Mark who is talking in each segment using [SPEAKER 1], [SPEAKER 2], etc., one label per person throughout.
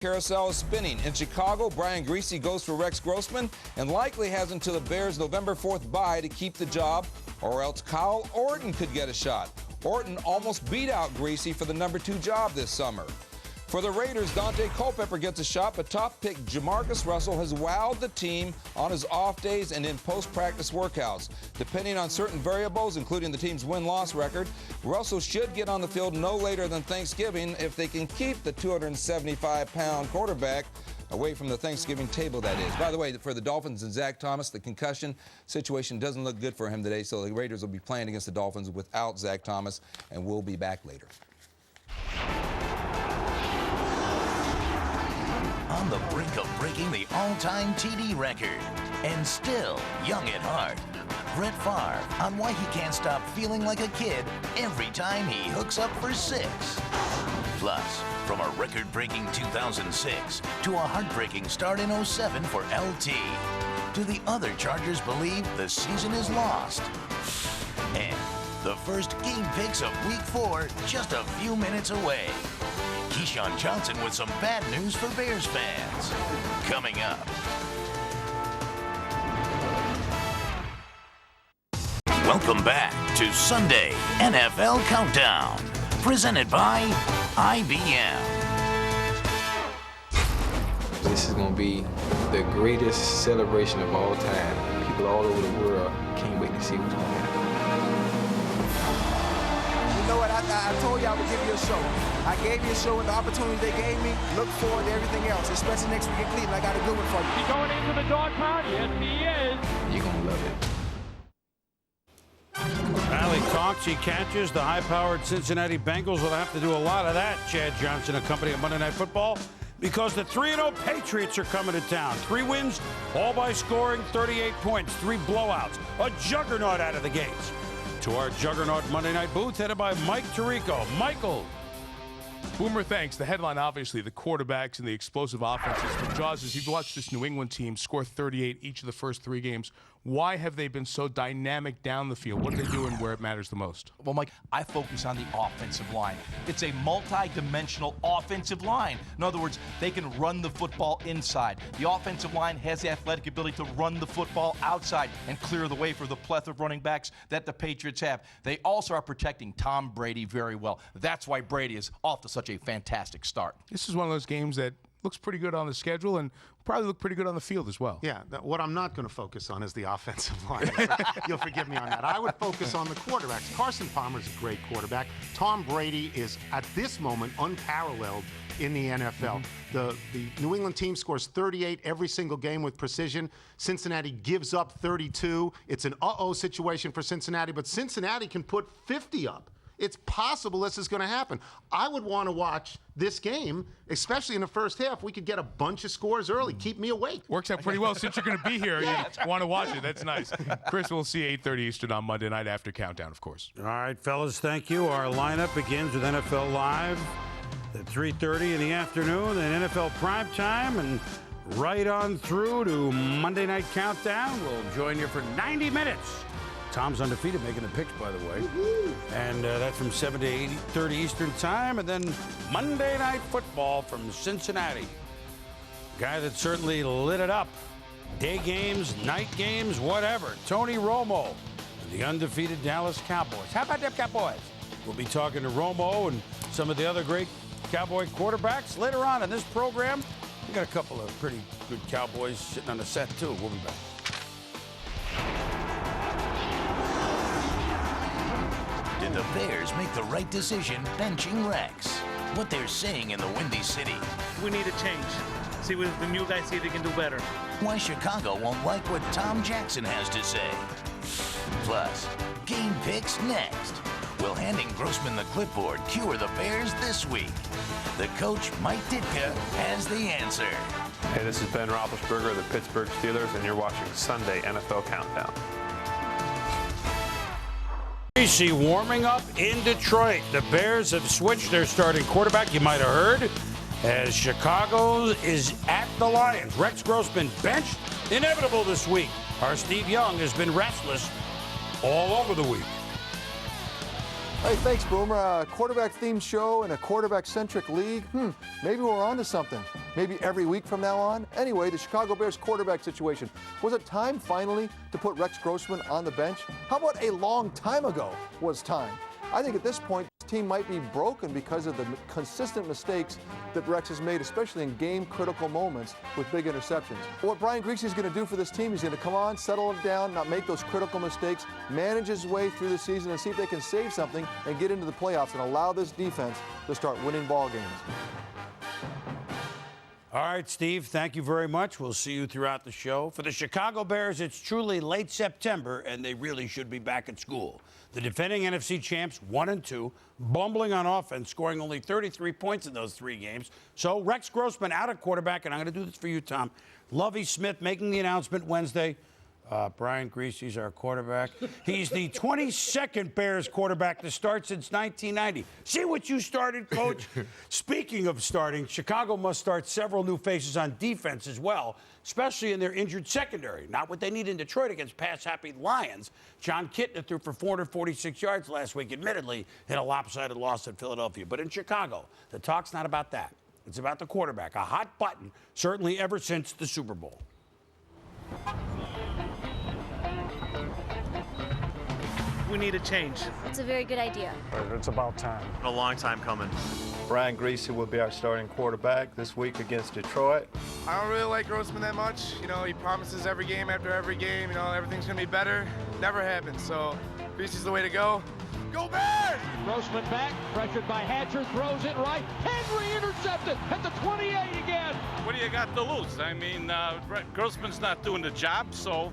[SPEAKER 1] Carousel is spinning. In Chicago, Brian Griese goes for Rex Grossman and likely has until the Bears' November 4th bye to keep the job, or else Kyle Orton could get a shot. Orton almost beat out Griese for the number 2 job this summer. For the Raiders, Dante Culpepper gets a shot, but top pick Jamarcus Russell has wowed the team on his off days and in post-practice workouts. Depending on certain variables, including the team's win-loss record, Russell should get on the field no later than Thanksgiving if they can keep the 275-pound quarterback away from the Thanksgiving table, that is. By the way, for the Dolphins and Zach Thomas, the concussion situation doesn't look good for him today, so the Raiders will be playing against the Dolphins without Zach Thomas, and we'll be back later.
[SPEAKER 2] On the brink of breaking the all-time TD record, and still young at heart, Brett Favre on why he can't stop feeling like a kid every time he hooks up for 6. Plus, from a record-breaking 2006 to a heartbreaking start in 07 for LT, do the other Chargers believe the season is lost? And the first game picks of Week 4 just a few minutes away. Keyshawn Johnson with some bad news for Bears fans. Coming up. Welcome back to Sunday NFL Countdown, presented by IBM.
[SPEAKER 3] This is going to be the greatest celebration of all time. People all over the world can't wait to see what's going to happen.
[SPEAKER 4] You know what? I told you I would give you a show. I gave you a show, and the opportunity they gave me, look forward to everything else, especially next week in Cleveland. I got a good one for you.
[SPEAKER 5] He's going into the dog pound. Yes, he is.
[SPEAKER 3] You're going to love it.
[SPEAKER 6] Valley talks, he catches. The high-powered Cincinnati Bengals will have to do a lot of that, Chad Johnson, accompanying Monday Night Football, because the 3-0 Patriots are coming to town. 3 wins, all by scoring 38 points, 3 blowouts, a juggernaut out of the gates. To our juggernaut Monday Night booth, headed by Mike Tirico. Michael.
[SPEAKER 7] Boomer, thanks. The headline, obviously, the quarterbacks and the explosive offenses. But Jaws, as you've watched this New England team score 38 each of the first 3 games, why have they been so dynamic down the field? What are they doing where it matters the most?
[SPEAKER 8] Well, Mike, I focus on the offensive line. It's a multi-dimensional offensive line. In other words, they can run the football inside. The offensive line has the athletic ability to run the football outside and clear the way for the plethora of running backs that the Patriots have. They also are protecting Tom Brady very well. That's why Brady is off to such a fantastic start.
[SPEAKER 7] This is one of those games that looks pretty good on the schedule and probably look pretty good on the field as well.
[SPEAKER 9] Yeah, what I'm not going to focus on is the offensive line. You'll forgive me on that. I would focus on the quarterbacks. Carson Palmer's a great quarterback. Tom Brady is, at this moment, unparalleled in the NFL. The New England team scores 38 every single game with precision. Cincinnati gives up 32. It's an uh-oh situation for Cincinnati, but Cincinnati can put 50 up. It's possible this is going to happen. I would want to watch this game, especially in the first half. We could get a bunch of scores early. Keep me awake.
[SPEAKER 7] Works out pretty well since you're going to be here.
[SPEAKER 8] Yeah,
[SPEAKER 7] You want to watch it. That's nice. Chris, we'll see 8:30 Eastern on Monday night after Countdown, of course.
[SPEAKER 6] All right, fellas, thank you. Our lineup begins with NFL Live at 3:30 in the afternoon, and NFL Primetime, and right on through to Monday Night Countdown. We'll join you for 90 minutes. Tom's undefeated, making the picks, by the way. And that's from 7 to 8:30 Eastern Time. And then Monday Night Football from Cincinnati. Guy that certainly lit it up. Day games, night games, whatever. Tony Romo and the undefeated Dallas Cowboys. How about them Cowboys? We'll be talking to Romo and some of the other great Cowboy quarterbacks later on in this program. We got a couple of pretty good Cowboys sitting on the set, too. We'll be back.
[SPEAKER 2] Did the Bears make the right decision benching Rex? What they're saying in the Windy City.
[SPEAKER 5] We need a change. See what the new guys see if they can do better.
[SPEAKER 2] Why Chicago won't like what Tom Jackson has to say. Plus, game picks next. Will handing Grossman the clipboard cure the Bears this week? The coach, Mike Ditka, has the answer.
[SPEAKER 10] Hey, this is Ben Roethlisberger of the Pittsburgh Steelers, and you're watching Sunday NFL Countdown.
[SPEAKER 6] Griese warming up in Detroit. The Bears have switched their starting quarterback, you might have heard, as Chicago is at the Lions. Rex Grossman benched, inevitable this week. Our Steve Young has been restless all over the week.
[SPEAKER 11] Hey, thanks, Boomer. A quarterback-themed show in a quarterback-centric league? Maybe we're on to something. Maybe every week from now on. Anyway, the Chicago Bears quarterback situation. Was it time, finally, to put Rex Grossman on the bench? How about a long time ago was time? I think at this point, this team might be broken because of the consistent mistakes that Rex has made, especially in game-critical moments with big interceptions. What Brian Griese is going to do for this team, he's going to come on, settle it down, not make those critical mistakes, manage his way through the season, and see if they can save something and get into the playoffs and allow this defense to start winning ball games.
[SPEAKER 6] All right, Steve, thank you very much. We'll see you throughout the show. For the Chicago Bears, it's truly late September, and they really should be back at school. The defending NFC champs, 1-2, bumbling on offense, scoring only 33 points in those 3 games. So Rex Grossman out at quarterback, and I'm going to do this for you, Tom. Lovie Smith making the announcement Wednesday. Brian Griese's our quarterback. He's the 22nd Bears quarterback to start since 1990. See what you started, Coach? Speaking of starting, Chicago must start several new faces on defense as well, especially in their injured secondary. Not what they need in Detroit against pass-happy Lions. John Kitna threw for 446 yards last week, admittedly, in a lopsided loss at Philadelphia. But in Chicago, the talk's not about that. It's about the quarterback, a hot button, certainly ever since the Super Bowl.
[SPEAKER 5] We need a change.
[SPEAKER 12] It's a very good idea.
[SPEAKER 13] It's about time.
[SPEAKER 14] A long time coming.
[SPEAKER 13] Brian Griese will be our starting quarterback this week against Detroit.
[SPEAKER 4] I don't really like Grossman that much. You know, he promises every game after every game, you know, everything's going to be better. Never happens. So Griese's the way to go. Go Bears!
[SPEAKER 15] Grossman back, pressured by Hatcher, throws it right. Henry intercepted at the 28 again.
[SPEAKER 16] What do you got to lose? I mean, Grossman's not doing the job, so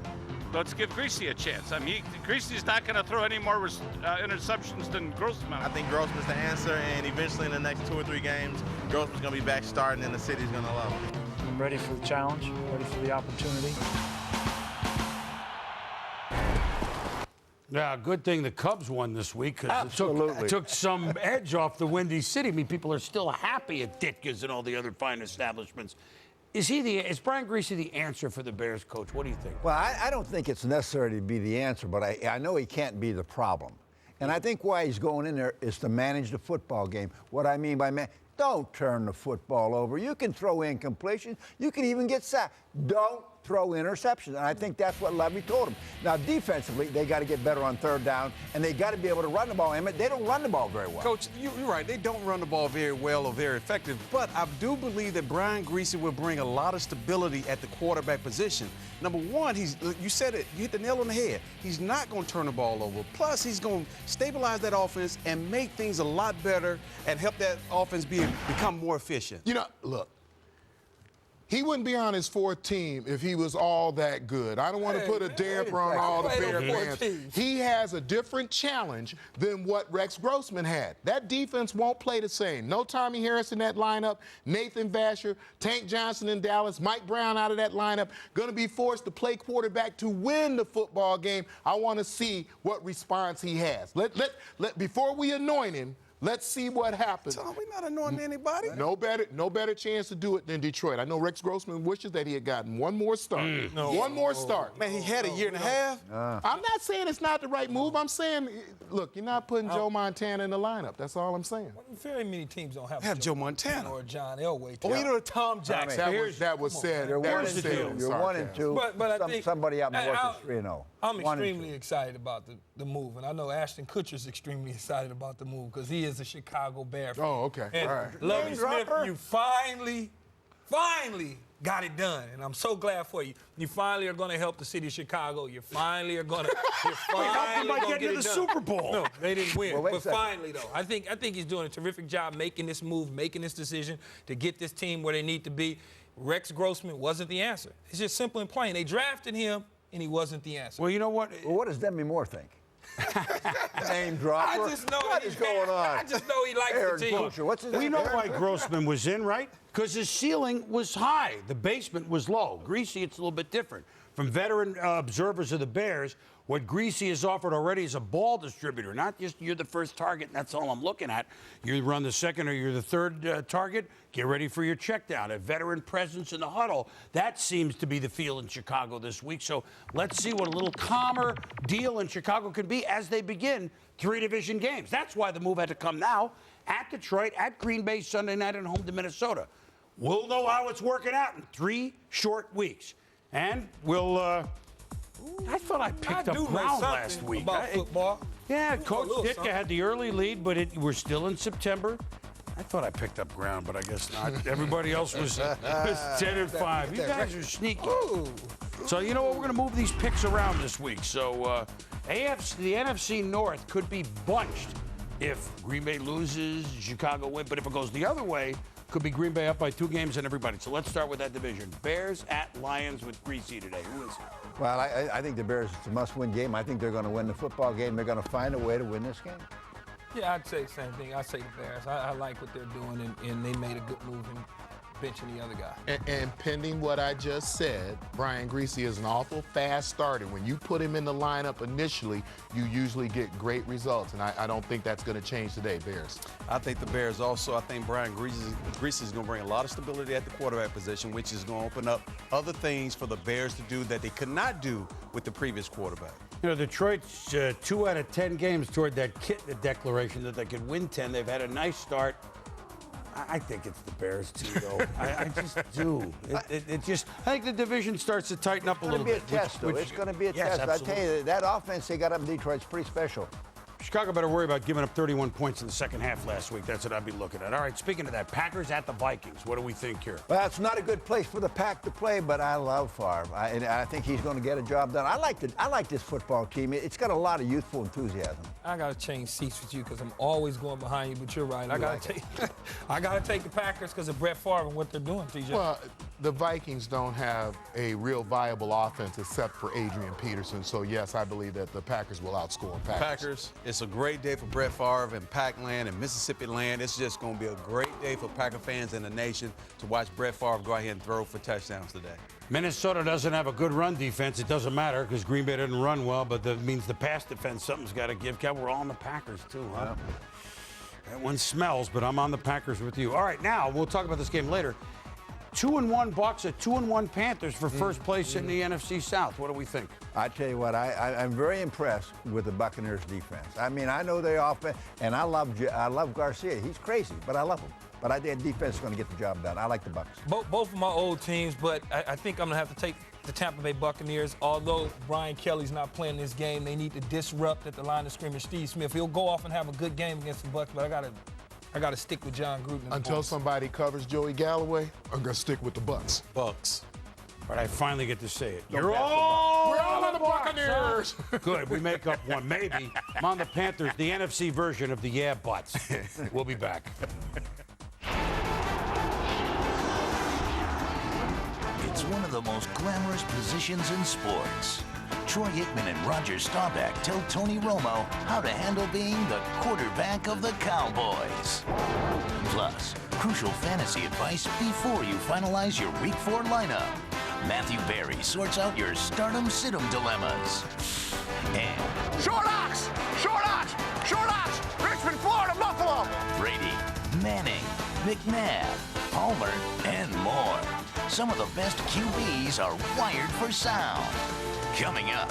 [SPEAKER 16] let's give Griese a chance. I mean, Griese's not going to throw any more interceptions than Grossman.
[SPEAKER 14] I think Grossman's the answer, and eventually in the next 2 or 3 games, Grossman's going to be back starting, and the city's going to love him.
[SPEAKER 13] I'm ready for the challenge, ready for the opportunity.
[SPEAKER 6] Yeah, good thing the Cubs won this week because it took some edge off the Windy City. I mean, people are still happy at Ditka's and all the other fine establishments. Is Brian Griese the answer for the Bears, Coach? What do you think?
[SPEAKER 17] Well, I don't think it's necessary to be the answer, but I know he can't be the problem. And I think why he's going in there is to manage the football game. What I mean by don't turn the football over. You can throw incompletions. You can even get sacked. Don't throw interceptions. And I think that's what Lovie told him. Now, defensively, they got to get better on 3rd down, and they got to be able to run the ball. Emmett, they don't run the ball very well.
[SPEAKER 18] Coach, you're right. They don't run the ball very well or very effective. But I do believe that Brian Griese will bring a lot of stability at the quarterback position. Number one, you said it, you hit the nail on the head. He's not going to turn the ball over. Plus, he's going to stabilize that offense and make things a lot better and help that offense become more efficient.
[SPEAKER 19] You know, look. He wouldn't be on his 4th team if he was all that good. I don't want to put a damper on all the Bear fans. He has a different challenge than what Rex Grossman had. That defense won't play the same. No Tommy Harris in that lineup, Nathan Vasher, Tank Johnson in Dallas, Mike Brown out of that lineup, going to be forced to play quarterback to win the football game. I want to see what response he has. Before we anoint him, let's see what happens.
[SPEAKER 18] So we're not anointing anybody.
[SPEAKER 19] No better chance to do it than Detroit. I know Rex Grossman wishes that he had gotten one more start. One more start.
[SPEAKER 18] Man, he had a year and a half.
[SPEAKER 19] I'm not saying it's not the right move. I'm saying, look, you're not putting Joe Montana in the lineup. That's all I'm saying.
[SPEAKER 20] Very many teams don't
[SPEAKER 18] have Joe Montana
[SPEAKER 20] or John Elway.
[SPEAKER 19] Oh, you know, Tom Jackson. That was said.
[SPEAKER 17] You're 1-2.
[SPEAKER 20] But I think
[SPEAKER 17] somebody up north is 3-0.
[SPEAKER 20] I'm extremely excited about the move, and I know Ashton Kutcher's extremely excited about the move because he is a Chicago Bear fan.
[SPEAKER 19] Oh, okay.
[SPEAKER 20] And
[SPEAKER 19] all right.
[SPEAKER 20] Lovie Smith, you finally got it done, and I'm so glad for you. You finally are going to help the city of Chicago. You finally are going to.
[SPEAKER 6] Help them by getting to the Super Bowl.
[SPEAKER 20] No, they didn't win.
[SPEAKER 17] Well,
[SPEAKER 20] but finally, though, I think he's doing a terrific job making this move, making this decision to get this team where they need to be. Rex Grossman wasn't the answer. It's just simple and plain. They drafted him, and he wasn't the answer.
[SPEAKER 6] Well, you know what?
[SPEAKER 17] Well, what does Demi Moore think? Name dropper.
[SPEAKER 20] I just know
[SPEAKER 17] what is going on?
[SPEAKER 20] I just know he likes
[SPEAKER 17] Aaron
[SPEAKER 20] the team.
[SPEAKER 17] Kutcher. What's his name?
[SPEAKER 6] We know why Grossman was in, right? Because his ceiling was high. The basement was low. Griese, it's a little bit different. From veteran observers of the Bears, What Greasy has offered already is a ball distributor, not just you're the first target and that's all I'm looking at. You run the second or you're the third target, get ready for your check down. A veteran presence in the huddle. That seems to be the feel in Chicago this week. So let's see what a little calmer deal in Chicago can be as they begin 3 division games. That's why the move had to come now. At Detroit, at Green Bay Sunday night, and home to Minnesota. We'll know how it's working out in 3 short weeks. And we'll, I thought I picked up ground last week.
[SPEAKER 20] About football.
[SPEAKER 6] Yeah, Coach Ditka had the early lead, but we're still in September. I thought I picked up ground, but I guess not. Everybody else was 10-5. You guys are sneaky. So you know what? We're going to move these picks around this week. So the NFC North could be bunched if Green Bay loses, Chicago win. But if it goes the other way, could be Green Bay up by 2 games and everybody. So let's start with that division. Bears at Lions with Greasy today. Who is it?
[SPEAKER 17] Well, I think the Bears, it's a must-win game. I think they're going to win the football game. They're going to find a way to win this game.
[SPEAKER 20] Yeah, I'd say the same thing. I'd say the Bears. I like what they're doing, and they made a good move in benching the other guy.
[SPEAKER 19] And pending what I just said, Brian Greasy is an awful fast starter. When you put him in the lineup initially, you usually get great results, and I don't think that's going to change today, Bears.
[SPEAKER 18] I think the Bears also. I think Brian Greasy is going to bring a lot of stability at the quarterback position, which is going to open up other things for the Bears to do that they could not do with the previous quarterback.
[SPEAKER 6] You know, Detroit's 2 out of 10 games toward that declaration that they could win 10. They've had a nice start. I think it's the Bears, too, though. I just do. I think the division starts to tighten up a little bit.
[SPEAKER 17] It's going to be a test, though. It's going to be a test.
[SPEAKER 6] Absolutely.
[SPEAKER 17] I tell you, that offense they got up in Detroit is pretty special.
[SPEAKER 6] Chicago better worry about giving up 31 points in the second half last week. That's what I'd be looking at. All right, speaking of that, Packers at the Vikings. What do we think here?
[SPEAKER 17] Well, it's not a good place for the Pack to play, but I love Favre. And I think he's going to get a job done. I like this football team. It's got a lot of youthful enthusiasm.
[SPEAKER 20] I got to change seats with you because I'm always going behind you, but you're right. I got to take the Packers because of Brett Favre and what they're doing, TJ.
[SPEAKER 19] Well, the Vikings don't have a real viable offense except for Adrian Peterson. So, yes, I believe that the Packers will outscore Packers.
[SPEAKER 18] It's a great day for Brett Favre and Packland and Mississippi land. It's just going to be a great day for Packer fans and the nation to watch Brett Favre go out here and throw for touchdowns today.
[SPEAKER 6] Minnesota doesn't have a good run defense. It doesn't matter because Green Bay didn't run well, but that means the pass defense, something's got to give. We're all on the Packers, too, huh? Yeah. That one smells, but I'm on the Packers with you. All right, now we'll talk about this game later. 2-1 Bucs at 2-1 Panthers for first place in the NFC South. What do we think?
[SPEAKER 17] I tell you what, I'm very impressed with the Buccaneers defense. I mean, I know they're offense, and I love Garcia. He's crazy, but I love him. But I think defense is going to get the job done. I like the Bucs.
[SPEAKER 20] Both of my old teams, but I think I'm going to have to take the Tampa Bay Buccaneers. Although Brian Kelly's not playing this game, they need to disrupt at the line of scrimmage Steve Smith. He'll go off and have a good game against the Bucs, but I got to stick with John Gruden.
[SPEAKER 19] Until somebody covers Joey Galloway, I'm going to stick with the Bucs.
[SPEAKER 6] But I finally get to say it.
[SPEAKER 19] We're all on the Buccaneers.
[SPEAKER 6] Good. We make up one. Maybe. I'm on the Panthers, the NFC version of the Yeah Buts. We'll be back.
[SPEAKER 2] It's one of the most glamorous positions in sports. Troy Aikman and Roger Staubach tell Tony Romo how to handle being the quarterback of the Cowboys. Plus, crucial fantasy advice before you finalize your Week 4 lineup. Matthew Berry sorts out your stardom-situm dilemmas. And
[SPEAKER 4] Short ox! Short ox! Short ox! Richmond, Florida, Buffalo!
[SPEAKER 2] Brady, Manning, McNabb, Palmer, and more. Some of the best QBs are wired for sound. Coming up.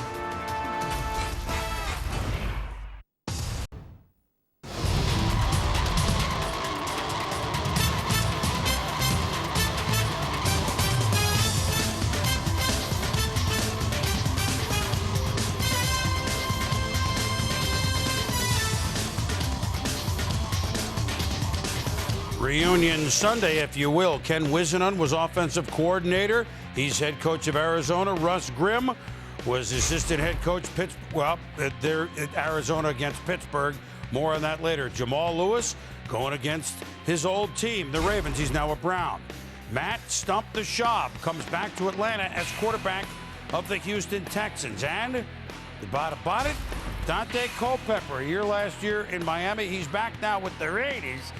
[SPEAKER 6] Reunion Sunday, if you will. Ken Whisenant was offensive coordinator. He's head coach of Arizona. Russ Grimm was assistant head coach. They're at Arizona against Pittsburgh. More on that later. Jamal Lewis going against his old team, the Ravens. He's now a Brown. Matt Stump the Shop comes back to Atlanta as quarterback of the Houston Texans. And about it, Dante Culpepper, here last year in Miami. He's back now with the Raiders.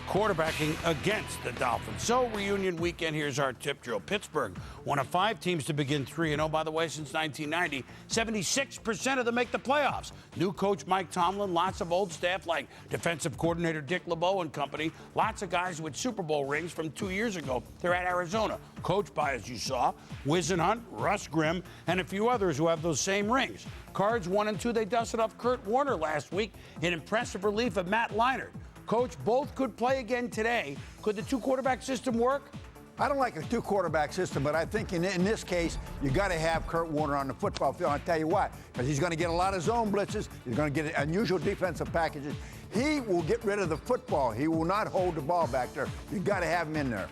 [SPEAKER 6] quarterbacking against the Dolphins. So, reunion weekend, here's our tip drill. Pittsburgh, one of 5 teams to begin 3-0, by the way, since 1990. 76% of them make the playoffs. New coach Mike Tomlin, lots of old staff like defensive coordinator Dick LeBeau and company. Lots of guys with Super Bowl rings from 2 years ago. They're at Arizona, coached by, as you saw, Whisenhunt, Russ Grimm, and a few others who have those same rings. Cards 1 and 2, they dusted off Kurt Warner last week in impressive relief of Matt Leinart. Coach, both could play again today. Could the 2-quarterback system work?
[SPEAKER 17] I don't like a 2-quarterback system, but I think in this case, you got to have Kurt Warner on the football field. I'll tell you why. Because he's going to get a lot of zone blitzes. He's going to get unusual defensive packages. He will get rid of the football. He will not hold the ball back there. You got to have him in there.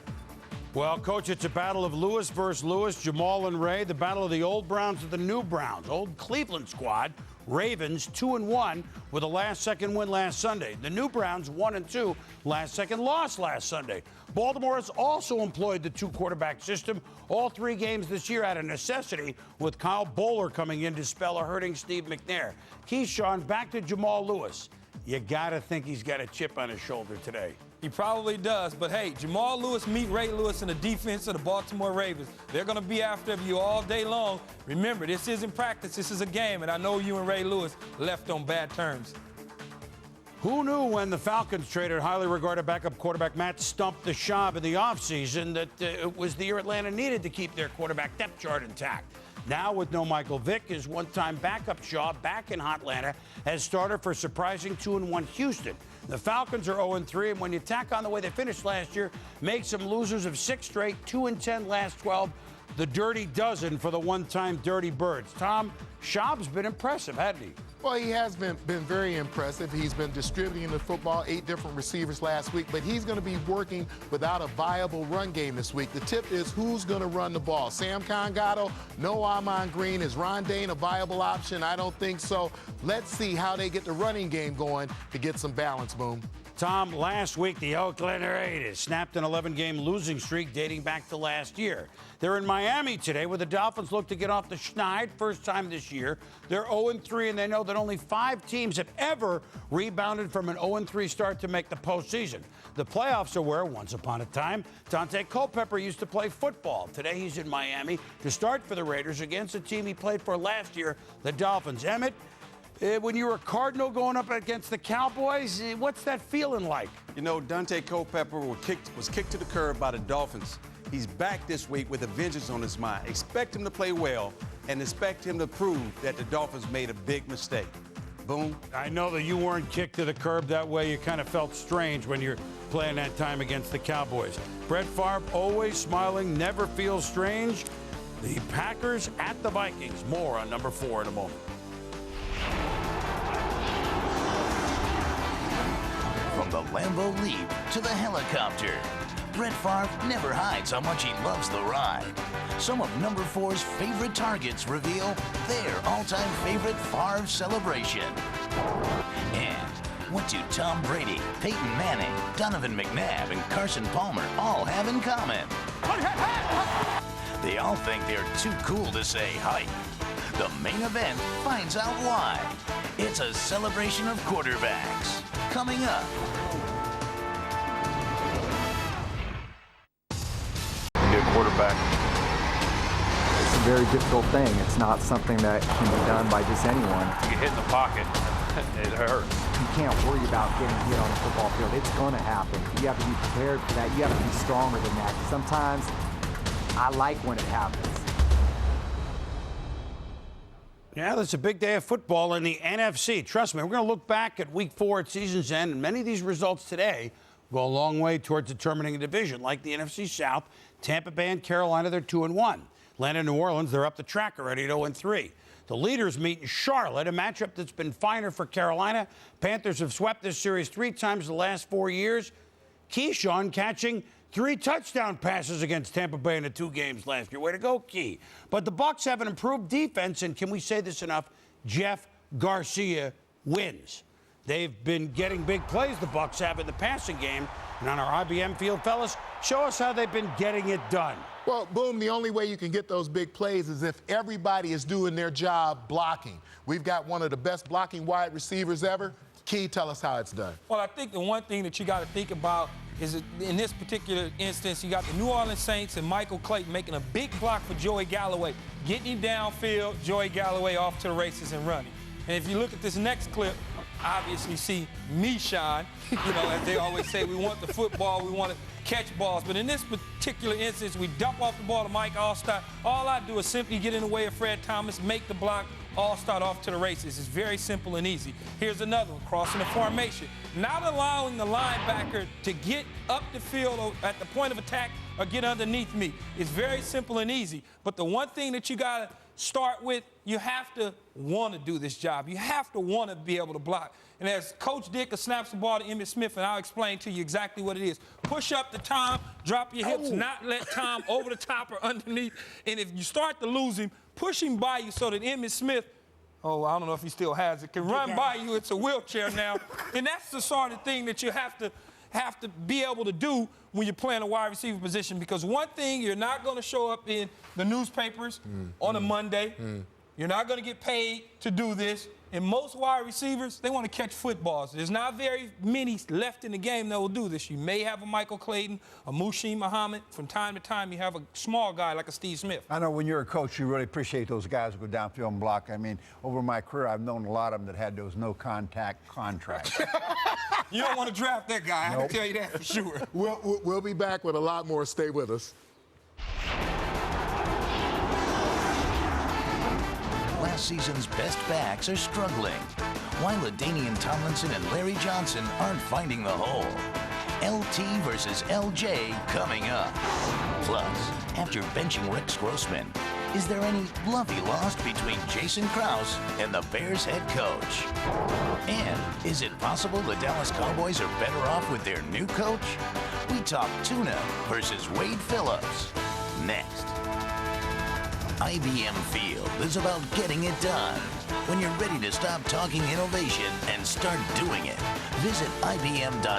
[SPEAKER 6] Well, Coach, it's a battle of Lewis versus Lewis, Jamal and Ray, the battle of the old Browns and the new Browns. Old Cleveland squad, Ravens 2-1 with a last-second win last Sunday. The new Browns 1-2, last-second loss last Sunday. Baltimore has also employed the 2-quarterback system all 3 games this year out of necessity, with Kyle Bowler coming in to spell a hurting Steve McNair. Keyshawn, back to Jamal Lewis. You got to think he's got a chip on his shoulder today.
[SPEAKER 20] He probably does, but hey, Jamal Lewis meet Ray Lewis in the defense of the Baltimore Ravens. They're going to be after you all day long. Remember, this isn't practice, this is a game, and I know you and Ray Lewis left on bad terms.
[SPEAKER 6] Who knew when the Falcons traded highly regarded backup quarterback Matt Stump the Schaub in the offseason that it was the year Atlanta needed to keep their quarterback depth chart intact? Now, with no Michael Vick, his one-time backup Schaub back in Hotlanta as starter for surprising 2-1 Houston. The Falcons are 0-3, and when you tack on the way they finished last year, makes them losers of 6 straight, 2-10 last 12, the dirty dozen for the one-time Dirty Birds. Tom, Schaub's been impressive, hasn't he?
[SPEAKER 19] Well, he has been very impressive. He's been distributing the football, 8 different receivers last week, but he's going to be working without a viable run game this week. The tip is who's going to run the ball. Sam Congatto, no Amon Green. Is Ron Dane a viable option? I don't think so. Let's see how they get the running game going to get some balance, Boom.
[SPEAKER 6] Tom, last week the Oakland Raiders snapped an 11-game losing streak dating back to last year. They're in Miami today where the Dolphins look to get off the schneid first time this year. They're 0-3, and they know that only 5 teams have ever rebounded from an 0-3 start to make the postseason. The playoffs are where, once upon a time, Dante Culpepper used to play football. Today he's in Miami to start for the Raiders against a team he played for last year, the Dolphins. Emmett, when you were a Cardinal going up against the Cowboys, what's that feeling like?
[SPEAKER 18] You know, Dante Culpepper was kicked to the curb by the Dolphins. He's back this week with a vengeance on his mind. Expect him to play well and expect him to prove that the Dolphins made a big mistake. Boom.
[SPEAKER 6] I know that you weren't kicked to the curb that way. You kind of felt strange when you're playing that time against the Cowboys. Brett Favre, always smiling, never feels strange. The Packers at the Vikings. More on number 4 in a moment.
[SPEAKER 2] From the Lambeau Leap to the helicopter, Brett Favre never hides how much he loves the ride. Some of number 4's favorite targets reveal their all-time favorite Favre celebration. And what do Tom Brady, Peyton Manning, Donovan McNabb, and Carson Palmer all have in common? They all think they're too cool to say hype. The main event finds out why. It's a celebration of quarterbacks. Coming up.
[SPEAKER 10] Be a quarterback.
[SPEAKER 12] It's a very difficult thing. It's not something that can be done by just anyone.
[SPEAKER 10] You get hit in the pocket, it hurts.
[SPEAKER 12] You can't worry about getting hit on the football field. It's going to happen. You have to be prepared for that. You have to be stronger than that. Sometimes I like when it happens.
[SPEAKER 6] Yeah, that's a big day of football in the NFC. Trust me, we're going to look back at Week 4 at season's end, and many of these results today go a long way towards determining a division. Like the NFC South, Tampa Bay and Carolina, they're 2-1. Atlanta and New Orleans, they're up the track already at 0-3. The leaders meet in Charlotte, a matchup that's been finer for Carolina. Panthers have swept this series 3 times in the last 4 years. Keyshawn catching 3 touchdown passes against Tampa Bay in the 2 games last year. Way to go, Key. But the Bucs have an improved defense, and can we say this enough? Jeff Garcia wins. They've been getting big plays, the Bucs have, in the passing game. And on our IBM field, fellas, show us how they've been getting it done.
[SPEAKER 19] Well, Boom, the only way you can get those big plays is if everybody is doing their job blocking. We've got one of the best blocking wide receivers ever. Key, tell us how it's done.
[SPEAKER 20] Well, I think the one thing that you got to think about is in this particular instance, you got the New Orleans Saints and Michael Clayton making a big block for Joey Galloway, getting him downfield, Joey Galloway off to the races and running. And if you look at this next clip, obviously see me shine. You know, as they always say, we want the football, we want to catch balls. But in this particular instance, we dump off the ball to Mike Allstott. All I do is simply get in the way of Fred Thomas, make the block, Allstott off to the races. It's very simple and easy. Here's another one, crossing the formation. Not allowing the linebacker to get up the field at the point of attack or get underneath me. It's very simple and easy. But the one thing that you got to start with, you have to want to do this job. You have to want to be able to block. And as Coach Dicker snaps the ball to Emmitt Smith, and I'll explain to you exactly what it is. Push up the Tom, drop your hips, not let Tom over the top or underneath. And if you start to lose him, push him by you so that Emmitt Smith, oh, I don't know if he still has it, can run by you. It's a wheelchair now. And that's the sort of thing that you have to be able to do when you're playing a wide receiver position, because one thing, you're not going to show up in the newspapers on a Monday. You're not going to get paid to do this. And most wide receivers, they want to catch footballs. There's not very many left in the game that will do this. You may have a Michael Clayton, a Muhsin Muhammad. From time to time, you have a small guy like a Steve Smith.
[SPEAKER 17] I know when you're a coach, you really appreciate those guys who go downfield and block. I mean, over my career, I've known a lot of them that had those no-contact contracts.
[SPEAKER 20] You don't want to draft that guy.
[SPEAKER 17] Nope.
[SPEAKER 20] I can tell you that for sure.
[SPEAKER 19] We'll be back with a lot more. Stay with us.
[SPEAKER 2] Last season's best backs are struggling, while LaDainian Tomlinson and Larry Johnson aren't finding the hole. LT versus LJ coming up. Plus, after benching Rex Grossman, is there any love he lost between Jason Krause and the Bears head coach? And is it possible the Dallas Cowboys are better off with their new coach? We talk tuna versus Wade Phillips next. IBM Field is about getting it done. When you're ready to stop talking innovation and start doing it, visit ibm.com/do.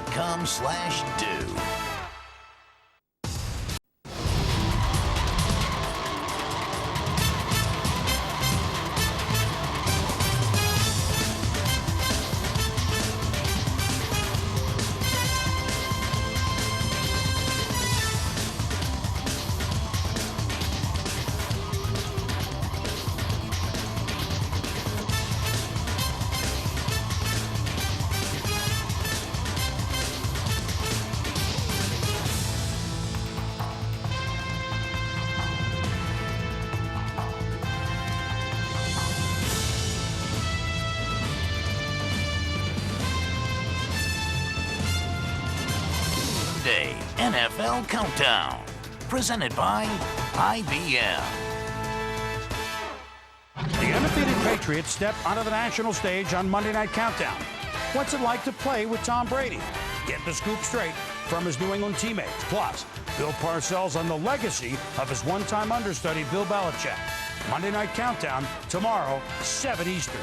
[SPEAKER 2] NFL Countdown, presented by IBM.
[SPEAKER 6] The undefeated Patriots step onto the national stage on Monday Night Countdown. What's it like to play with Tom Brady? Get the scoop straight from his New England teammates. Plus, Bill Parcells on the legacy of his one-time understudy, Bill Belichick. Monday Night Countdown, tomorrow, 7 Eastern.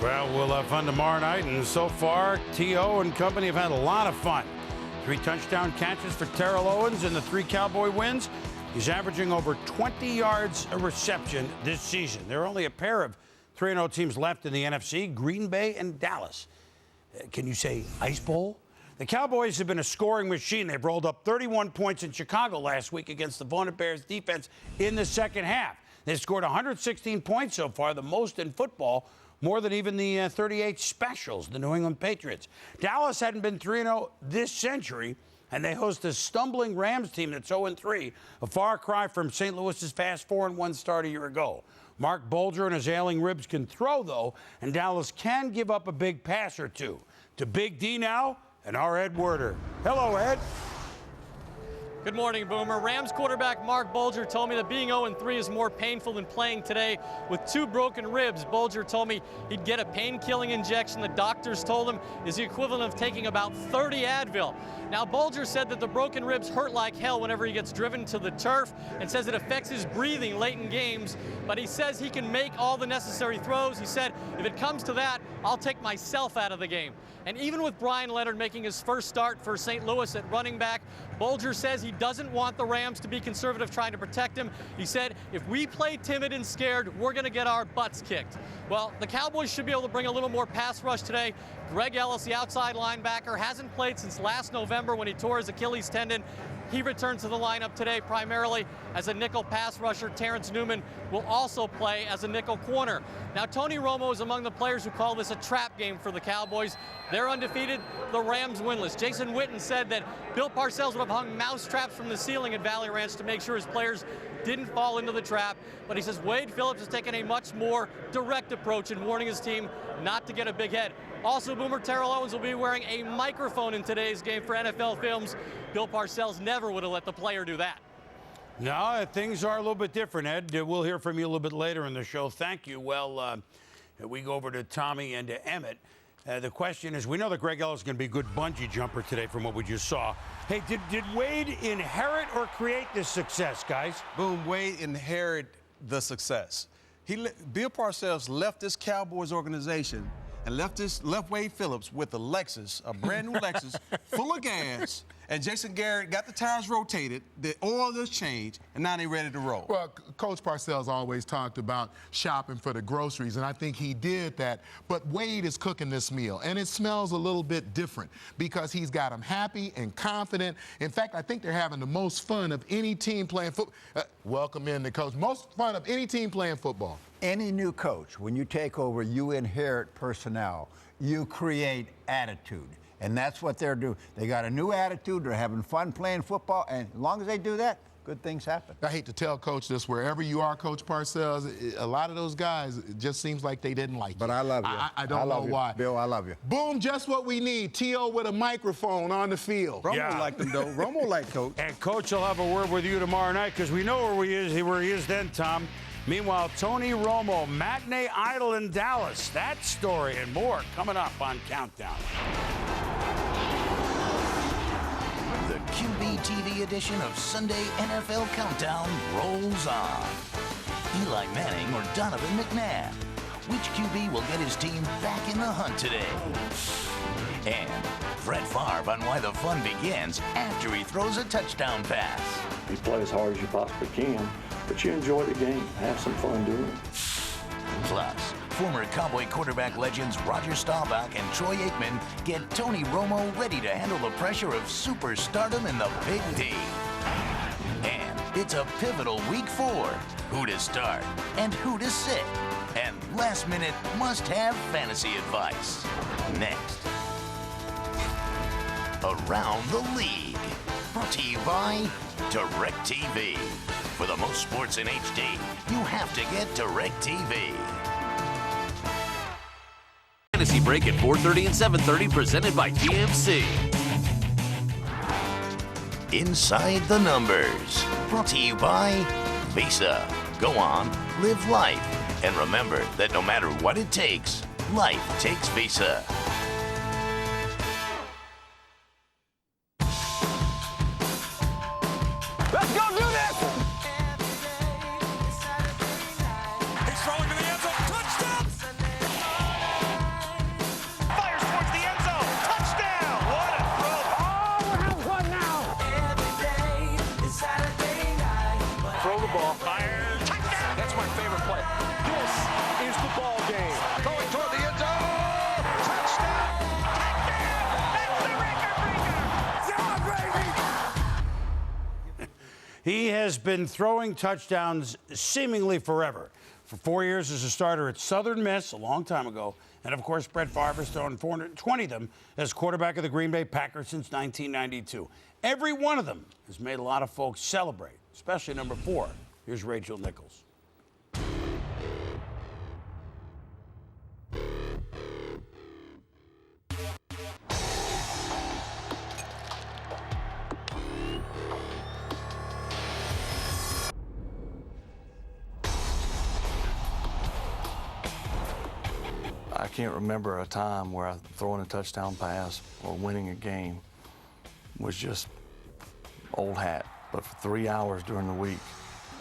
[SPEAKER 6] Well, we'll have fun tomorrow night, and so far, T.O. and company have had a lot of fun. 3 touchdown catches for Terrell Owens in the 3 Cowboy wins. He's averaging over 20 yards a reception this season. There are only a pair of 3-0 teams left in the NFC, Green Bay and Dallas. Can you say Ice Bowl? The Cowboys have been a scoring machine. They've rolled up 31 points in Chicago last week against the vaunted Bears defense in the second half. They've scored 116 points so far, the most in football, more than even the 38 Specials, the New England Patriots. Dallas hadn't been 3-0 this century, and they host a stumbling Rams team that's 0-3, a far cry from St. Louis's fast 4-1 start a year ago. Mark Bolger and his ailing ribs can throw, though, and Dallas can give up a big pass or two. To Big D now, and our Ed Werder. Hello, Ed.
[SPEAKER 21] Good morning, Boomer. Rams quarterback Mark Bolger told me that being 0-3 is more painful than playing today with 2 broken ribs. Bolger told me he'd get a pain-killing injection the doctors told him is the equivalent of taking about 30 Advil. Now, Bolger said that the broken ribs hurt like hell whenever he gets driven to the turf and says it affects his breathing late in games, but he says he can make all the necessary throws. He said if it comes to that, I'll take myself out of the game. And even with Brian Leonard making his first start for St. Louis at running back, Bulger says he doesn't want the Rams to be conservative trying to protect him. He said, if we play timid and scared, we're going to get our butts kicked. Well, the Cowboys should be able to bring a little more pass rush today. Greg Ellis, the outside linebacker, hasn't played since last November when he tore his Achilles tendon. He returns to the lineup today primarily as a nickel pass rusher. Terrence Newman will also play as a nickel corner. Now, Tony Romo is among the players who call this a trap game for the Cowboys. They're undefeated, the Rams winless. Jason Witten said that Bill Parcells would have hung mouse traps from the ceiling at Valley Ranch to make sure his players didn't fall into the trap. But he says Wade Phillips has taken a much more direct approach in warning his team not to get a big head. Also, Boomer Terrell Owens will be wearing a microphone in today's game for NFL Films. Bill Parcells never would have let the player do that.
[SPEAKER 6] No, things are a little bit different, Ed. We'll hear from you a little bit later in the show. Thank you. Well, we go over to Tommy and to Emmett. The question is, we know that Greg Ellis is going to be a good bungee jumper today from what we just saw. Hey, did Wade inherit or create this success, guys?
[SPEAKER 18] Boom, Wade inherited the success. Bill Parcells left this Cowboys organization and left Wade Phillips with a Lexus, a brand new Lexus, full of gas, and Jason Garrett got the tires rotated, the oil is changed, and now they're ready to roll.
[SPEAKER 19] Well, Coach Parcells always talked about shopping for the groceries, and I think he did that. But Wade is cooking this meal, and it smells a little bit different because he's got them happy and confident. In fact, I think they're having the most fun of any team playing football. Welcome in the coach. Most fun of any team playing football.
[SPEAKER 17] Any new coach, when you take over, you inherit personnel. You create attitude. And that's what they're doing. They got a new attitude. They're having fun playing football. And as long as they do that, good things happen.
[SPEAKER 19] I hate to tell Coach this, wherever you are, Coach Parcells, a lot of those guys, it just seems like they didn't like you.
[SPEAKER 17] But I love you.
[SPEAKER 19] I don't know why.
[SPEAKER 17] Bill, I love you.
[SPEAKER 19] Boom, just what we need. T.O. with a microphone on the field.
[SPEAKER 18] Romo liked him, though. Romo liked Coach.
[SPEAKER 6] And Coach will have a word with you tomorrow night because we know where he is then, Tom. Meanwhile, Tony Romo, matinee idol in Dallas. That story and more coming up on Countdown.
[SPEAKER 2] The QB TV edition of Sunday NFL Countdown rolls on. Eli Manning or Donovan McNabb? Which QB will get his team back in the hunt today? And Brett Favre on why the fun begins after he throws a touchdown pass.
[SPEAKER 1] You play as hard as you possibly can, but you enjoy the game, have some fun doing it.
[SPEAKER 2] Plus, former Cowboy quarterback legends Roger Staubach and Troy Aikman get Tony Romo ready to handle the pressure of superstardom in the Big D. And it's a pivotal week 4. Who to start and who to sit. And last-minute must-have fantasy advice. Next. Around the League. Brought to you by DirecTV. For the most sports in HD, you have to get DirecTV.
[SPEAKER 22] Fantasy Break at 4:30 and 7:30 presented by DMC.
[SPEAKER 2] Inside the Numbers. Brought to you by Visa. Go on, live life. And remember that no matter what it takes, life takes Visa.
[SPEAKER 15] Let's go do this! He's throwing to the end zone. Touchdown! Fires towards the end zone. Touchdown! What a throw! Oh, we're having fun now! Every day is Saturday night. Throw the ball. Fire. Touchdown! That's my favorite play. This is the ball game. Going toward the end zone. Touchdown! Touchdown! That's the record breaker! Yeah, baby!
[SPEAKER 6] He has been throwing touchdowns seemingly forever. For 4 years as a starter at Southern Miss, a long time ago. And, of course, Brett Favre has thrown 420 of them as quarterback of the Green Bay Packers since 1992. Every one of them has made a lot of folks celebrate, especially number 4. Here's Rachel Nichols.
[SPEAKER 1] I can't remember a time where throwing a touchdown pass or winning a game was just old hat. But for 3 hours during the week,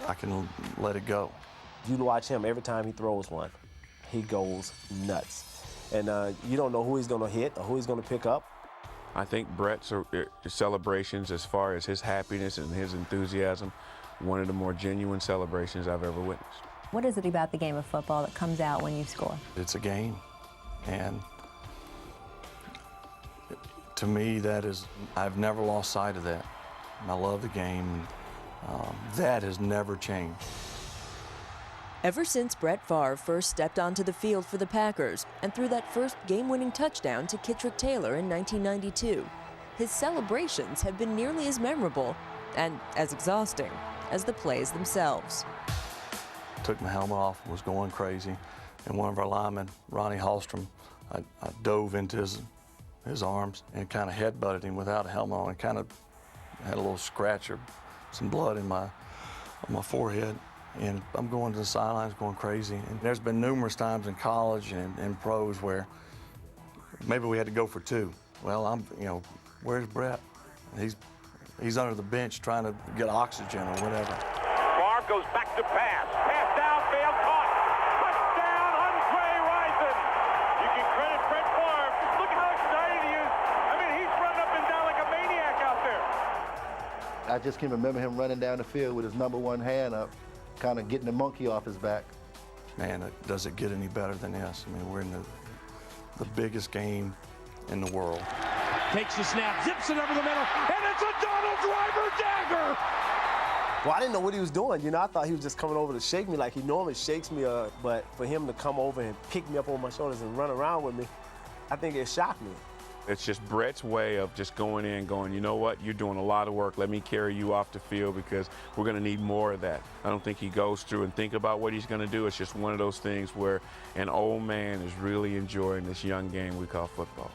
[SPEAKER 1] I can let it go.
[SPEAKER 23] You watch him every time he throws one, he goes nuts.
[SPEAKER 3] and you don't know who he's going to hit or who he's going to pick up.
[SPEAKER 9] I think Brett's celebrations, as far as his happiness and his enthusiasm, one of the more genuine celebrations I've ever witnessed.
[SPEAKER 23] What is it about the game of football that comes out when you score?
[SPEAKER 1] It's a game, and to me, I've never lost sight of that. I love the game. That has never changed.
[SPEAKER 24] Ever since Brett Favre first stepped onto the field for the Packers and threw that first game-winning touchdown to Kitrick Taylor in 1992, his celebrations have been nearly as memorable and as exhausting as the plays themselves.
[SPEAKER 1] Took my helmet off, was going crazy, and one of our linemen, Ronnie Hallstrom, I dove into his arms and kind of headbutted him without a helmet on, and kind of had a little scratch or some blood on my forehead. And I'm going to the sidelines going crazy. And there's been numerous times in college and pros where maybe we had to go for two. Well, where's Brett? He's under the bench trying to get oxygen or whatever.
[SPEAKER 15] Favre goes back to pass. Pass downfield, caught. Touchdown, Andre Rison. You can credit Brett Favre. Look how excited he is. I mean, he's running up and down like a maniac out there.
[SPEAKER 11] I just can remember him running down the field with his number one hand up, kind of getting the monkey off his back.
[SPEAKER 1] Man, does it get any better than this? I mean, we're in the biggest game in the world.
[SPEAKER 15] Takes the snap, zips it over the middle, and it's a Donald Driver dagger.
[SPEAKER 3] Well, I didn't know what he was doing. I thought he was just coming over to shake me like he normally shakes me, but for him to come over and pick me up on my shoulders and run around with me, I think it shocked me.
[SPEAKER 9] It's just Brett's way of just going in, going, you know what, you're doing a lot of work. Let me carry you off the field because we're going to need more of that. I don't think he goes through and think about what he's going to do. It's just one of those things where an old man is really enjoying this young game we call football.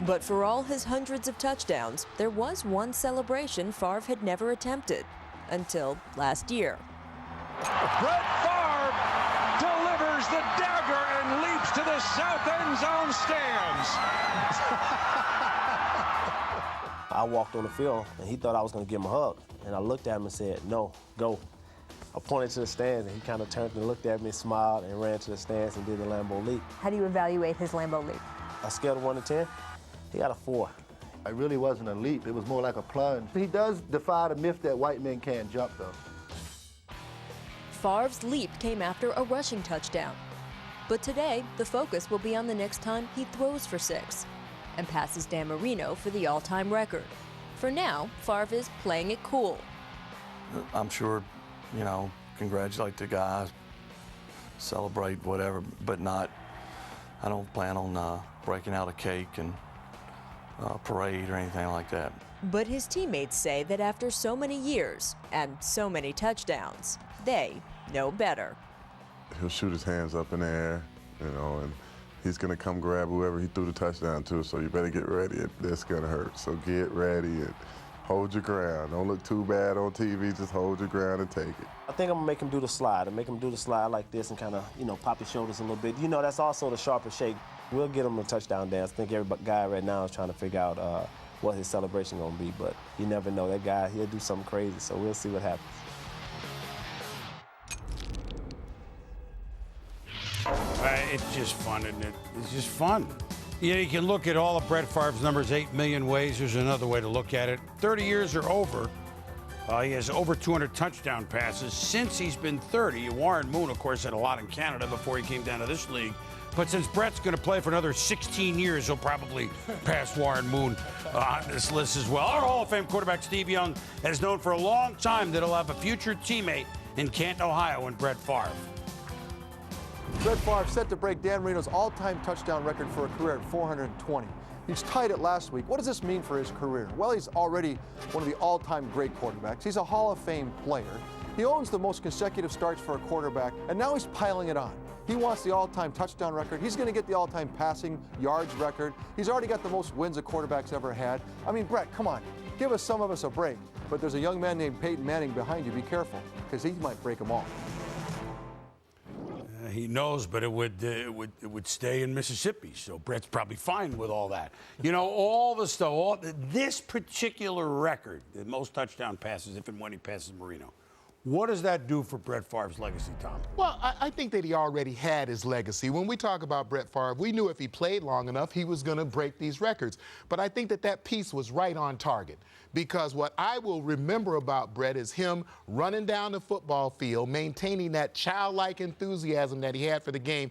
[SPEAKER 24] But for all his hundreds of touchdowns, there was one celebration Favre had never attempted until last year.
[SPEAKER 15] Brett Favre delivers the dagger and leaps to the south end zone stands.
[SPEAKER 3] I walked on the field, and he thought I was going to give him a hug. And I looked at him and said, no, go. I pointed to the stands, and he kind of turned and looked at me, smiled, and ran to the stands and did the Lambeau leap.
[SPEAKER 23] How do you evaluate his Lambeau leap?
[SPEAKER 3] A scale of 1 to 10, he got a 4.
[SPEAKER 11] It really wasn't a leap. It was more like a plunge. He does defy the myth that white men can't jump, though.
[SPEAKER 24] Favre's leap came after a rushing touchdown. But today, the focus will be on the next time he throws for 6 and passes Dan Marino for the all-time record. For now, Favre is playing it cool.
[SPEAKER 1] I'm sure, congratulate the guys, celebrate whatever, but I don't plan on breaking out a cake and parade or anything like that.
[SPEAKER 24] But his teammates say that after so many years and so many touchdowns, they know better.
[SPEAKER 25] He'll shoot his hands up in the air, and he's going to come grab whoever he threw the touchdown to, so you better get ready. It's going to hurt, so get ready and hold your ground. Don't look too bad on TV, just hold your ground and take it.
[SPEAKER 3] I think I'm going to make him do the slide and make him do the slide like this and kind of, pop his shoulders a little bit. That's also the sharper shake. We'll get him a touchdown dance. I think every guy right now is trying to figure out what his celebration going to be, but you never know. That guy, he'll do something crazy, so we'll see what happens.
[SPEAKER 6] It's just fun, isn't it? It's just fun. You can look at all of Brett Favre's numbers 8 million ways. There's another way to look at it. 30 years or over. He has over 200 touchdown passes since he's been 30. Warren Moon, of course, had a lot in Canada before he came down to this league. But since Brett's going to play for another 16 years, he'll probably pass Warren Moon on this list as well. Our Hall of Fame quarterback, Steve Young, has known for a long time that he'll have a future teammate in Canton, Ohio, in Brett Favre.
[SPEAKER 11] Brett Favre set to break Dan Marino's all-time touchdown record for a career at 420. He's tied it last week. What does this mean for his career? Well, he's already one of the all-time great quarterbacks. He's a Hall of Fame player. He owns the most consecutive starts for a quarterback, and now he's piling it on. He wants the all-time touchdown record. He's going to get the all-time passing yards record. He's already got the most wins a quarterback's ever had. I mean, Brett, come on. Give us some of us a break. But there's a young man named Peyton Manning behind you. Be careful, because he might break them all.
[SPEAKER 6] He knows, but it would stay in Mississippi, so Brett's probably fine with all that. All the stuff, this particular record, the most touchdown passes, if and when he passes Marino, What does that do for Brett Favre's legacy, Tom?
[SPEAKER 19] Well, I think that he already had his legacy. When we talk about Brett Favre, we knew if he played long enough, he was going to break these records. But I think that that piece was right on target, because what I will remember about Brett is him running down the football field, maintaining that childlike enthusiasm that he had for the game.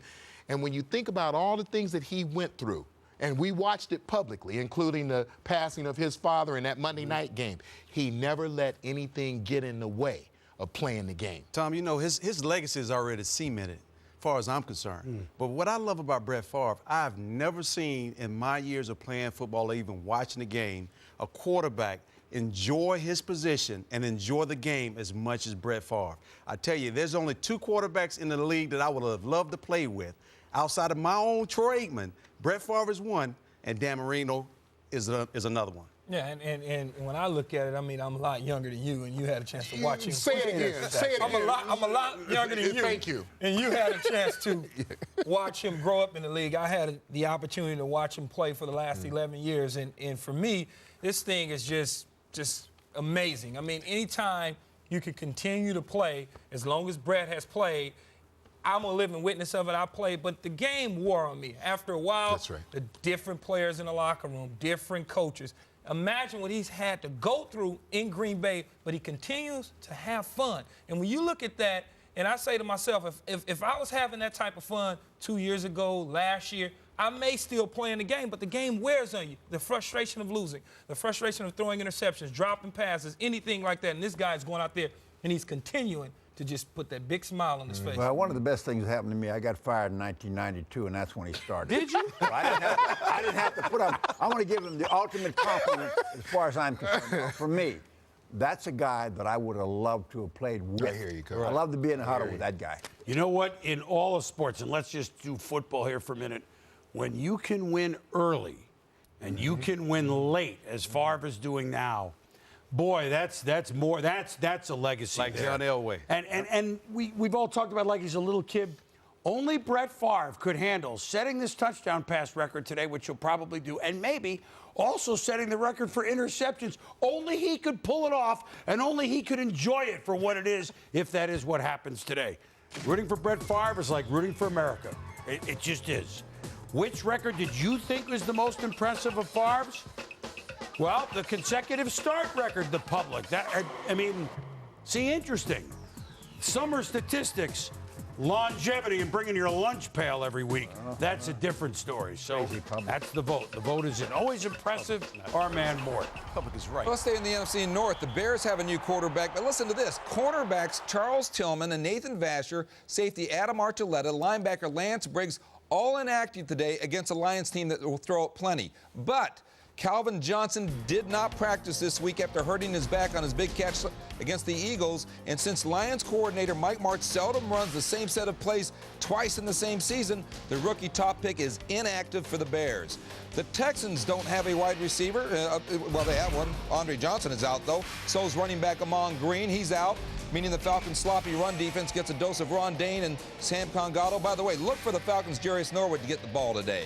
[SPEAKER 19] And when you think about all the things that he went through, and we watched it publicly, including the passing of his father in that Monday night game, he never let anything get in the way of playing the game.
[SPEAKER 18] Tom, you know, his legacy is already cemented, as far as I'm concerned. But what I love about Brett Favre, I've never seen in my years of playing football or even watching the game, a quarterback enjoy his position and enjoy the game as much as Brett Favre. I tell you, there's only 2 quarterbacks in the league that I would have loved to play with. Outside of my own Troy Aikman, Brett Favre is one, and Dan Marino is another one.
[SPEAKER 20] Yeah, and when I look at it, I mean, I'm a lot younger than you, and you had a chance to watch him.
[SPEAKER 19] Say it again. Say it again.
[SPEAKER 20] I'm a lot younger than you.
[SPEAKER 19] Thank you.
[SPEAKER 20] And you had a chance to watch him grow up in the league. I had the opportunity to watch him play for the last 11 years, and for me, this thing is just amazing. I mean, anytime you can continue to play, as long as Brett has played, I'm a living witness of it. I played, but the game wore on me. After a while,
[SPEAKER 19] That's right.
[SPEAKER 20] The different players in the locker room, different coaches. Imagine what he's had to go through in Green Bay, but he continues to have fun. And when you look at that, and I say to myself, if I was having that type of fun 2 years ago, last year, I may still play in the game, but the game wears on you. The frustration of losing, the frustration of throwing interceptions, dropping passes, anything like that. And this guy's going out there, and he's continuing to just put that big smile on his face.
[SPEAKER 17] Well, one of the best things that happened to me, I got fired in 1992, and that's when he started.
[SPEAKER 20] Did you?
[SPEAKER 17] So I didn't have to put on. I want to give him the ultimate compliment as far as I'm concerned. For me, that's a guy that I would have loved to have played with.
[SPEAKER 19] I hear you, Coach.
[SPEAKER 17] I love to be in the huddle with that guy.
[SPEAKER 6] You know what? In all of sports, and let's just do football here for a minute, when you can win early and you can win late, as Favre is doing now, boy, that's a legacy.
[SPEAKER 18] Like
[SPEAKER 6] there.
[SPEAKER 18] John Elway.
[SPEAKER 6] And we've all talked about like he's a little kid. Only Brett Favre could handle setting this touchdown pass record today, which he'll probably do, and maybe also setting the record for interceptions. Only he could pull it off, and only he could enjoy it for what it is, if that is what happens today. Rooting for Brett Favre is like rooting for America. It just is. Which record did you think was the most impressive of Favre's? Well, the consecutive start record, the public. Interesting. Summer statistics, longevity, and bringing your lunch pail every week. That's a different story. So that's the vote. The vote is in. Always impressive, our man Mort.
[SPEAKER 18] Public is right.
[SPEAKER 5] Let's stay in the NFC North. The Bears have a new quarterback, but listen to this. Cornerbacks Charles Tillman and Nathan Vasher, safety Adam Archuleta, linebacker Lance Briggs, all inactive today against a Lions team that will throw up plenty. But Calvin Johnson did not practice this week after hurting his back on his big catch against the Eagles. And since Lions coordinator Mike Martz seldom runs the same set of plays twice in the same season, the rookie top pick is inactive for the Bears. The Texans don't have a wide receiver. Well, they have one. Andre Johnson is out, though. So is running back Amon Green. He's out, meaning the Falcons' sloppy run defense gets a dose of Ron Dane and Sam Congato. By the way, look for the Falcons' Jarius Norwood to get the ball today.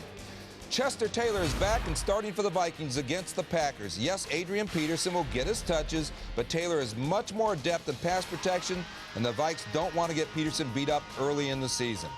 [SPEAKER 5] Chester Taylor is back and starting for the Vikings against the Packers. Yes, Adrian Peterson will get his touches, but Taylor is much more adept in pass protection, and the Vikes don't want to get Peterson beat up early in the season.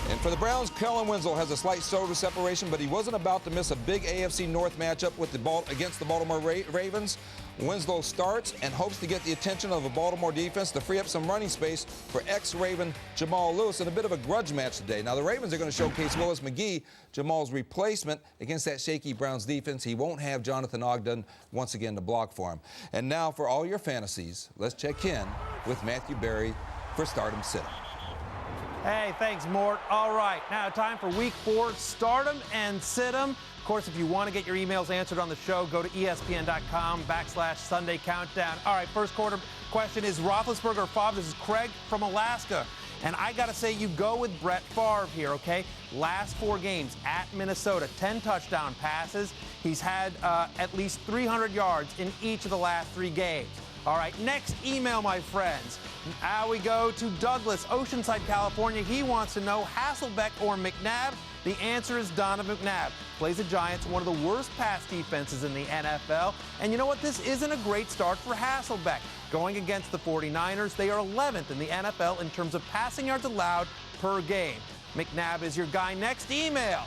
[SPEAKER 5] And for the Browns, Kellen Winslow has a slight shoulder separation, but he wasn't about to miss a big AFC North matchup with against the Baltimore Ravens. Winslow starts and hopes to get the attention of the Baltimore defense to free up some running space for ex-Raven Jamal Lewis in a bit of a grudge match today. Now, the Ravens are going to showcase Willis McGee, Jamal's replacement, against that shaky Browns defense. He won't have Jonathan Ogden once again to block for him. And now, for all your fantasies, let's check in with Matthew Berry for Stardom Sit-Em.
[SPEAKER 7] Hey, thanks, Mort. All right, now time for Week 4 Stardom and Sit-Em. Of course, if you want to get your emails answered on the show, go to espn.com/Sunday Countdown. All right, first quarter question is Roethlisberger or Favre? This is Craig from Alaska. And I got to say, you go with Brett Favre here, okay? Last 4 games at Minnesota, 10 touchdown passes. He's had at least 300 yards in each of the last 3 games. All right, next email, my friends. Now we go to Douglas, Oceanside, California. He wants to know Hasselbeck or McNabb. The answer is Donovan McNabb. Plays the Giants, one of the worst pass defenses in the NFL. And you know what? This isn't a great start for Hasselbeck. Going against the 49ers, they are 11th in the NFL in terms of passing yards allowed per game. McNabb is your guy. Next email.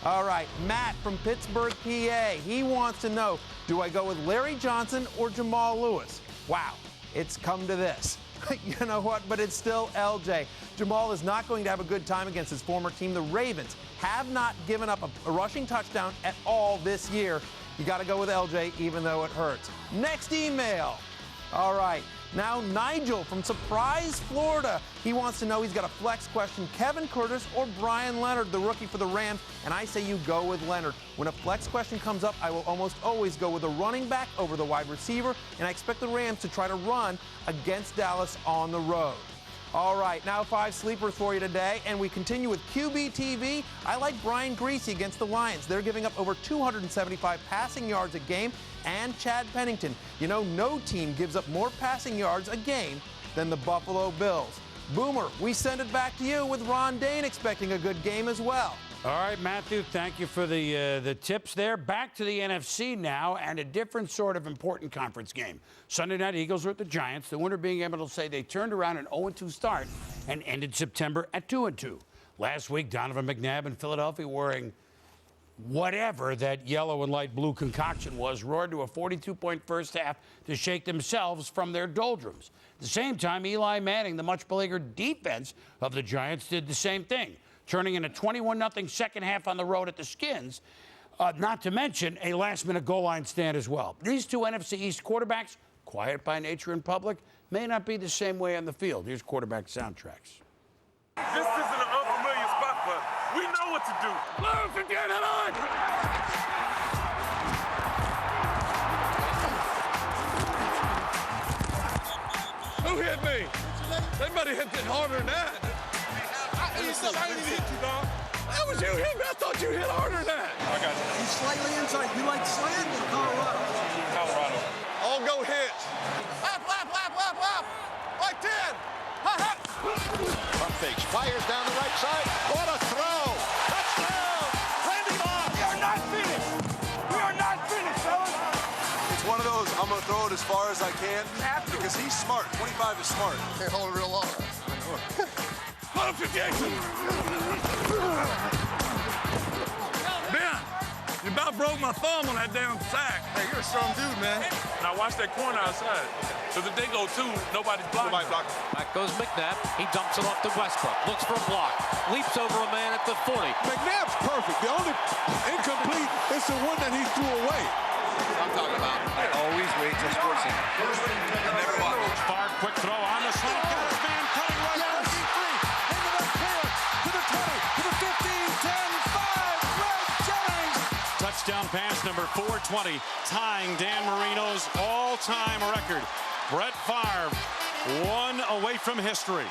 [SPEAKER 7] All right, Matt from Pittsburgh, PA. He wants to know, do I go with Larry Johnson or Jamal Lewis? Wow, it's come to this. You know what? But it's still LJ. Jamal is not going to have a good time against his former team. The Ravens have not given up a rushing touchdown at all this year. You got to go with LJ, even though it hurts. Next email. All right. Now Nigel from Surprise, Florida. He wants to know, he's got a flex question, Kevin Curtis or Brian Leonard, the rookie for the Rams, and I say you go with Leonard. When a flex question comes up, I will almost always go with the running back over the wide receiver, and I expect the Rams to try to run against Dallas on the road. All right, now 5 sleepers for you today, and we continue with QB TV. I like Brian Griese against the Lions. They're giving up over 275 passing yards a game, and Chad Pennington. You know, no team gives up more passing yards a game than the Buffalo Bills. Boomer, we send it back to you with Ron Dane expecting a good game as well.
[SPEAKER 6] All right, Matthew, thank you for the tips there. Back to the NFC now, and a different sort of important conference game. Sunday night, Eagles are at the Giants. The winner being able to say they turned around an 0-2 start and ended September at 2-2. Last week, Donovan McNabb in Philadelphia, wearing whatever that yellow and light blue concoction was, roared to a 42-point first half to shake themselves from their doldrums. At the same time, Eli Manning, the much beleaguered defense of the Giants, did the same thing, turning in a 21-0 second half on the road at the Skins, not to mention a last-minute goal line stand as well. These two NFC East quarterbacks, quiet by nature in public, may not be the same way on the field. Here's quarterback soundtracks.
[SPEAKER 4] This isn't an unfamiliar spot, but we know what to do. Learn to get it on! Who hit me? They might have hit it harder than that. I didn't hit you, dog. That was you hit me. I thought you hit harder than that. I got you.
[SPEAKER 8] He's slightly inside. You like slant or Colorado?
[SPEAKER 4] Colorado. All go hit. Lap. Like 10.
[SPEAKER 13] Pump fakes, fires down the right side. What a throw! Touchdown! Randy Moss!
[SPEAKER 15] We are not finished. We are not finished, fellas.
[SPEAKER 11] It's one of those, I'm going to throw it as far as I can because he's smart. 25 is smart.
[SPEAKER 13] Can't hold it real long.
[SPEAKER 4] Close to Jason. Ben, you about broke my thumb on that damn sack.
[SPEAKER 13] Hey, you're a strong dude, man.
[SPEAKER 4] Now watch that corner outside. Because if they go 2, nobody's blocking.
[SPEAKER 14] Back goes McNabb. He dumps it off to Westbrook. Looks for a block. Leaps over a man at the 40.
[SPEAKER 13] McNabb's perfect. The only incomplete is the one that he threw away. I'm talking about. I always wait to sports center. Never watch.
[SPEAKER 14] Far quick throw on the slant. Got his man cutting right.
[SPEAKER 15] Yes.
[SPEAKER 14] Into the clear. To the 20. To the 15. 10. 5. Red Jennings. Touchdown pass number 420. Tying Dan Marino's all-time record. Brett Favre, 1 away from history.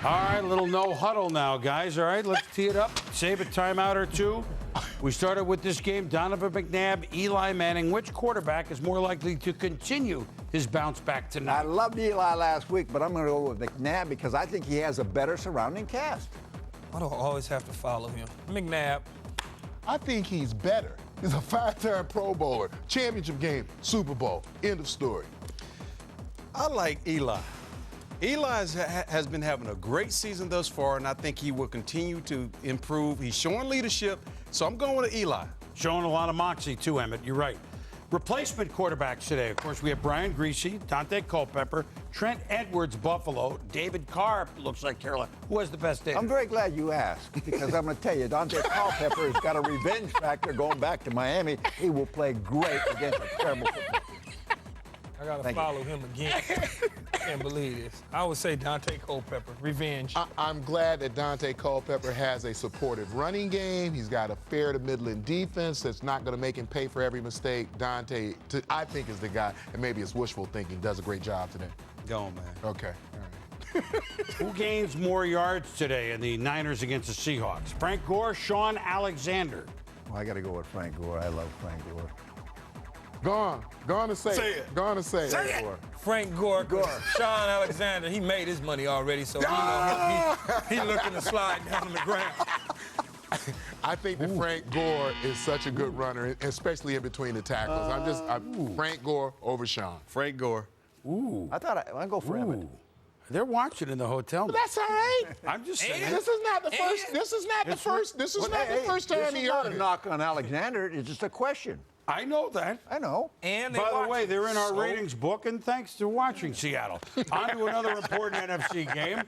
[SPEAKER 6] All right, a little no huddle now, guys. All right, let's tee it up. Save a timeout or two. We started with this game, Donovan McNabb, Eli Manning. Which quarterback is more likely to continue his bounce back tonight?
[SPEAKER 17] I loved Eli last week, but I'm going to go with McNabb because I think he has a better surrounding cast.
[SPEAKER 20] I don't always have to follow him. McNabb.
[SPEAKER 19] I think he's better. He's a 5-time Pro Bowler, championship game, Super Bowl, end of story.
[SPEAKER 18] I like Eli. Eli has been having a great season thus far, and I think he will continue to improve. He's showing leadership, so I'm going with Eli.
[SPEAKER 6] Showing a lot of moxie, too, Emmett. You're right. Replacement quarterbacks today. Of course, we have Brian Griese, Dante Culpepper, Trent Edwards, Buffalo, David Carr, looks like Carolina. Who has the best day?
[SPEAKER 17] I'm very glad you asked because I'm going to tell you, Dante Culpepper has got a revenge factor going back to Miami. He will play great against a terrible football.
[SPEAKER 20] I got to follow him again. I can't believe this. I would say Dante Culpepper, revenge.
[SPEAKER 19] I'm glad that Dante Culpepper has a supportive running game. He's got a fair to middling defense that's not going to make him pay for every mistake. Dante, I think, is the guy, and maybe it's wishful thinking, does a great job today.
[SPEAKER 18] Go on, man.
[SPEAKER 19] Okay. All right.
[SPEAKER 6] Who gains more yards today in the Niners against the Seahawks? Frank Gore, Sean Alexander.
[SPEAKER 17] Well, I got to go with Frank Gore. I love Frank Gore.
[SPEAKER 19] Go on and say it. Go on and say it.
[SPEAKER 20] Frank Gore. Sean Alexander, he made his money already, so he looking to slide down on the ground.
[SPEAKER 19] I think that Frank Gore is such a good runner, especially in between the tackles. I'm Frank Gore over Sean.
[SPEAKER 18] Frank Gore.
[SPEAKER 17] Ooh. I go for Emmett.
[SPEAKER 6] They're watching in the hotel.
[SPEAKER 19] But that's all right.
[SPEAKER 6] I'm just saying.
[SPEAKER 19] This is not the first. This is not the first. This is not the first time he heard
[SPEAKER 17] This is not a
[SPEAKER 19] it.
[SPEAKER 17] knock on Alexander. It's just a question.
[SPEAKER 6] I know that.
[SPEAKER 17] I know.
[SPEAKER 20] And
[SPEAKER 6] by the way, they're in our ratings book, and thanks to watching Seattle. On to another important NFC game.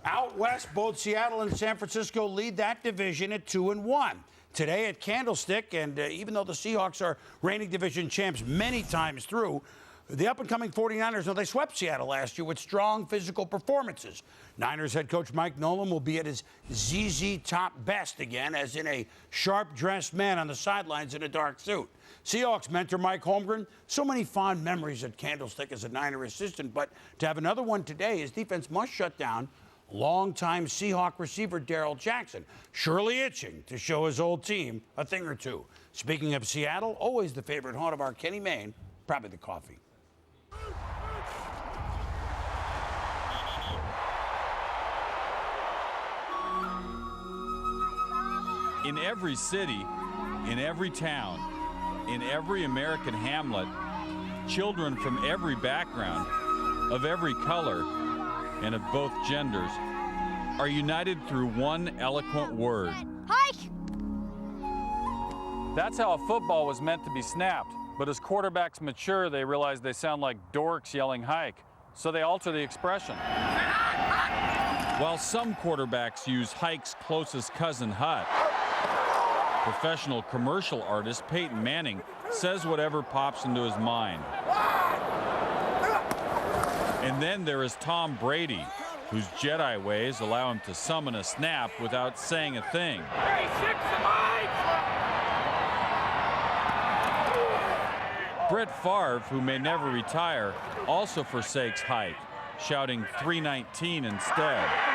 [SPEAKER 6] Out west, both Seattle and San Francisco lead that division at 2-1. Today at Candlestick, and even though the Seahawks are reigning division champs many times through, the up-and-coming 49ers, they swept Seattle last year with strong physical performances. Niners head coach Mike Nolan will be at his ZZ Top best again, as in a sharp-dressed man on the sidelines in a dark suit. Seahawks mentor Mike Holmgren, so many fond memories at Candlestick as a Niner assistant, but to have another one today, his defense must shut down longtime Seahawk receiver Darrell Jackson, surely itching to show his old team a thing or two. Speaking of Seattle, always the favorite haunt of our Kenny Mayne, probably the coffee.
[SPEAKER 10] In every city, in every town, in every American hamlet, children from every background, of every color, and of both genders, are united through one eloquent word.
[SPEAKER 12] Hike!
[SPEAKER 10] That's how a football was meant to be snapped, but as quarterbacks mature, they realize they sound like dorks yelling hike, so they alter the expression. While some quarterbacks use hike's closest cousin hut, professional commercial artist Peyton Manning says whatever pops into his mind. And then there is Tom Brady, whose Jedi ways allow him to summon a snap without saying a thing. Brett Favre, who may never retire, also forsakes hike, shouting 319 instead.